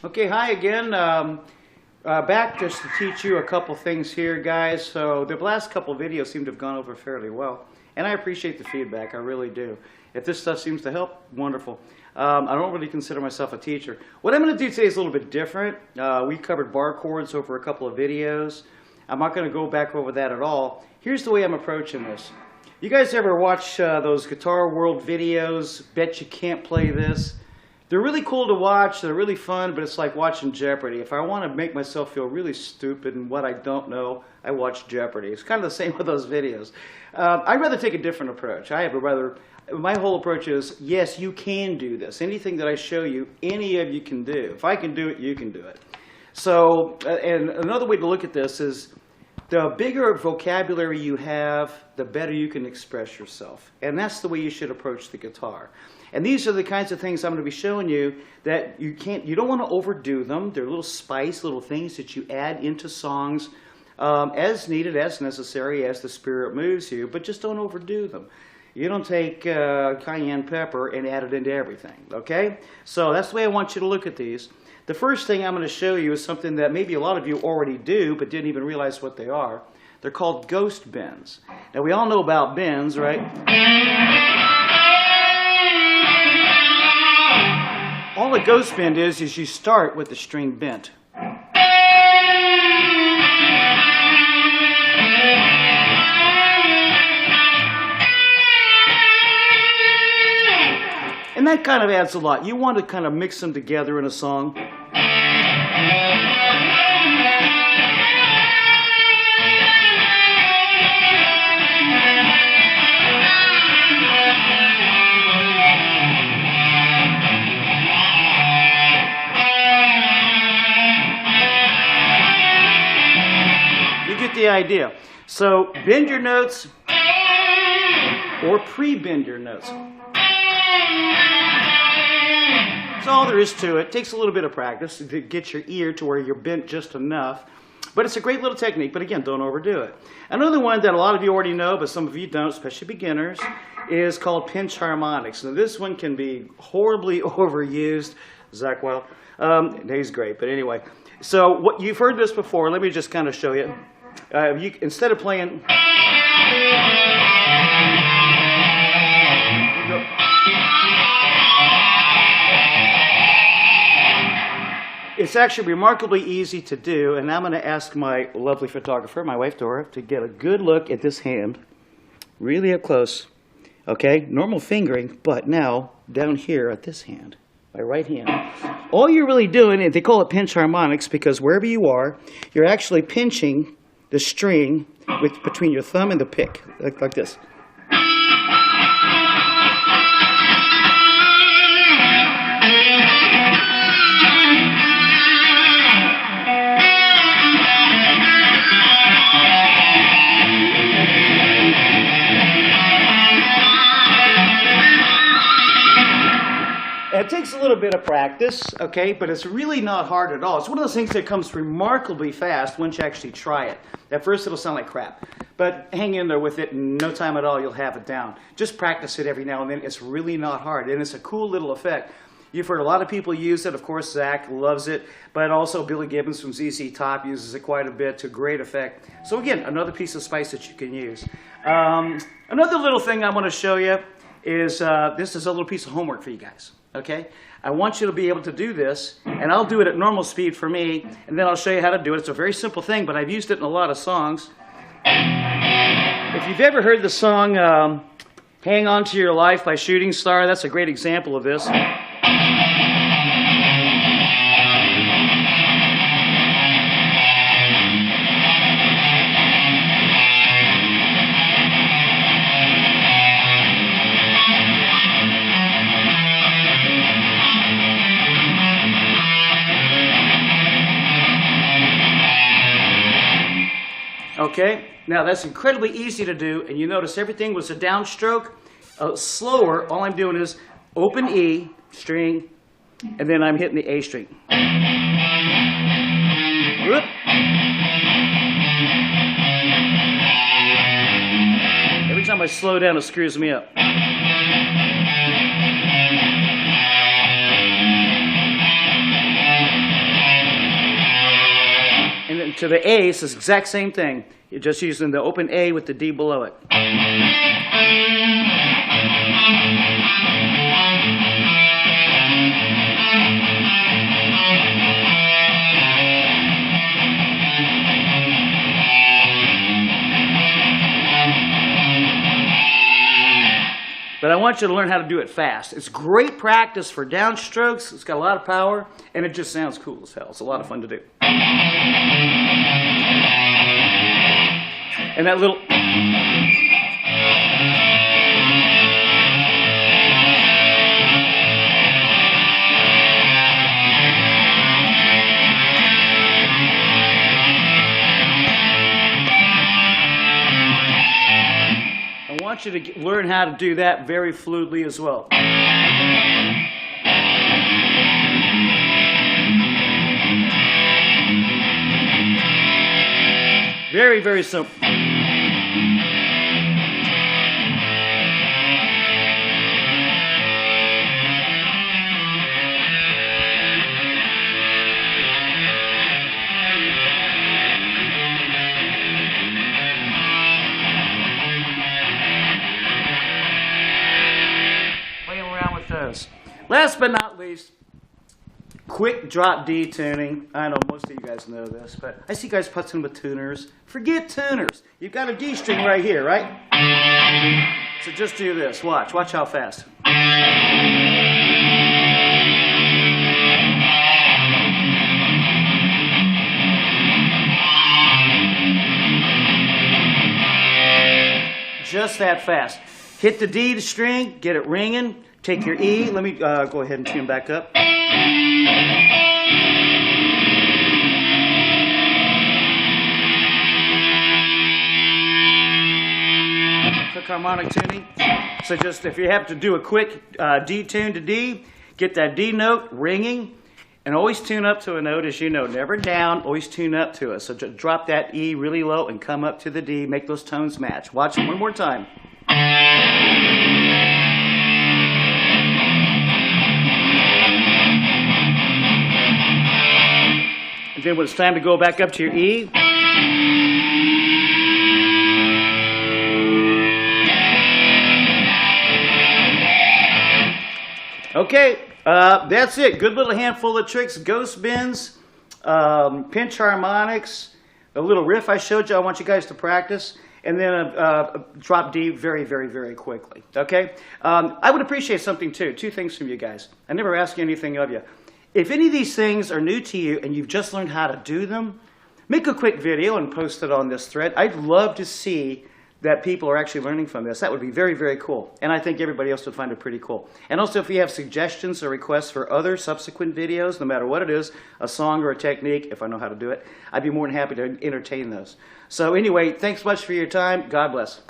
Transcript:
Okay, hi again. Back just to teach you a couple things here, guys. So the last couple videos seem to have gone over fairly well, and I appreciate the feedback. I really do. If this stuff seems to help, wonderful. I don't really consider myself a teacher. What I'm going to do today is a little bit different. We covered bar chords over a couple of videos. I'm not going to go back over that at all. Here's the way I'm approaching this. You guys ever watch those Guitar World videos? Bet you can't play this. They're really cool to watch, they're really fun, but it's like watching Jeopardy. If I want to make myself feel really stupid and what I don't know, I watch Jeopardy. It's kind of the same with those videos. I'd rather take a different approach. My whole approach is, yes, you can do this. Anything that I show you, any of you can do. If I can do it, you can do it. So, and another way to look at this is, the bigger vocabulary you have, the better you can express yourself. And that's the way you should approach the guitar. And these are the kinds of things I'm going to be showing you that you don't want to overdo them. They're little spice, little things that you add into songs as needed, as necessary, as the spirit moves you, but just don't overdo them. You don't take cayenne pepper and add it into everything, okay? So that's the way I want you to look at these. The first thing I'm going to show you is something that maybe a lot of you already do, but didn't even realize what they are. They're called ghost bends. Now, we all know about bends, right? All a ghost bend is you start with the string bent. And that kind of adds a lot. You want to kind of mix them together in a song. The idea. So bend your notes or pre-bend your notes. That's all there is to it. It takes a little bit of practice to get your ear to where you're bent just enough. But it's a great little technique, but again, don't overdo it. Another one that a lot of you already know, but some of you don't, especially beginners, is called pinch harmonics. Now this one can be horribly overused. Zach Wild, he's great, but anyway. So what you've heard this before, let me just kind of show you. Instead of playing, it's actually remarkably easy to do, and I'm going to ask my lovely photographer, my wife Dora, to get a good look at this hand, really up close. Okay, normal fingering, but now down here at this hand, my right hand. All you're really doing, and they call it pinch harmonics because wherever you are, you're actually pinching the string between your thumb and the pick, like this. It takes a little bit of practice, okay, but it's really not hard at all. It's one of those things that comes remarkably fast once you actually try it. At first it'll sound like crap, but hang in there with it, in no time at all you'll have it down. Just practice it every now and then. It's really not hard, and it's a cool little effect. You've heard a lot of people use it. Of course, Zach loves it, but also Billy Gibbons from ZZ Top uses it quite a bit to great effect. So again, another piece of spice that you can use. Another little thing I want to show you is this is a little piece of homework for you guys. Okay, I want you to be able to do this, and I'll do it at normal speed for me, and then I'll show you how to do it. It's a very simple thing, but I've used it in a lot of songs. If you've ever heard the song Hang On to Your Life by Shooting Star, that's a great example of this. Okay, now that's incredibly easy to do, and you notice everything was a downstroke. Slower, all I'm doing is open E, string, and then I'm hitting the A string. Whoop. Every time I slow down, it screws me up. to the A, it's the exact same thing. You're just using the open A with the D below it. But I want you to learn how to do it fast. It's great practice for downstrokes. It's got a lot of power, and it just sounds cool as hell. It's a lot of fun to do. And that little... I want you to learn how to do that very fluidly as well. Very, very simple. Last but not least, quick drop D tuning. I know most of you guys know this, but I see guys putzing with tuners. Forget tuners. You've got a D string right here, right? So just do this. Watch. Watch how fast. Just that fast. Hit the D string, get it ringing. Take your E. Let me go ahead and tune back up. Quick harmonic tuning. So just if you have to do a quick D tune to D, get that D note ringing, and always tune up to a note, as you know. Never down, always tune up to it. So just drop that E really low and come up to the D. Make those tones match. Watch it one more time. And then when it's time to go back up to your E, okay, that's it. Good little handful of tricks. Ghost bends, pinch harmonics, a little riff I showed you. I want you guys to practice. And then a drop D very, very, very quickly. Okay? I would appreciate something too. Two things from you guys. I never ask you anything of you. If any of these things are new to you and you've just learned how to do them, make a quick video and post it on this thread. I'd love to see that people are actually learning from this. That would be very, very cool. And I think everybody else would find it pretty cool. And also, if you have suggestions or requests for other subsequent videos, no matter what it is, a song or a technique, if I know how to do it, I'd be more than happy to entertain those. So anyway, thanks much for your time. God bless.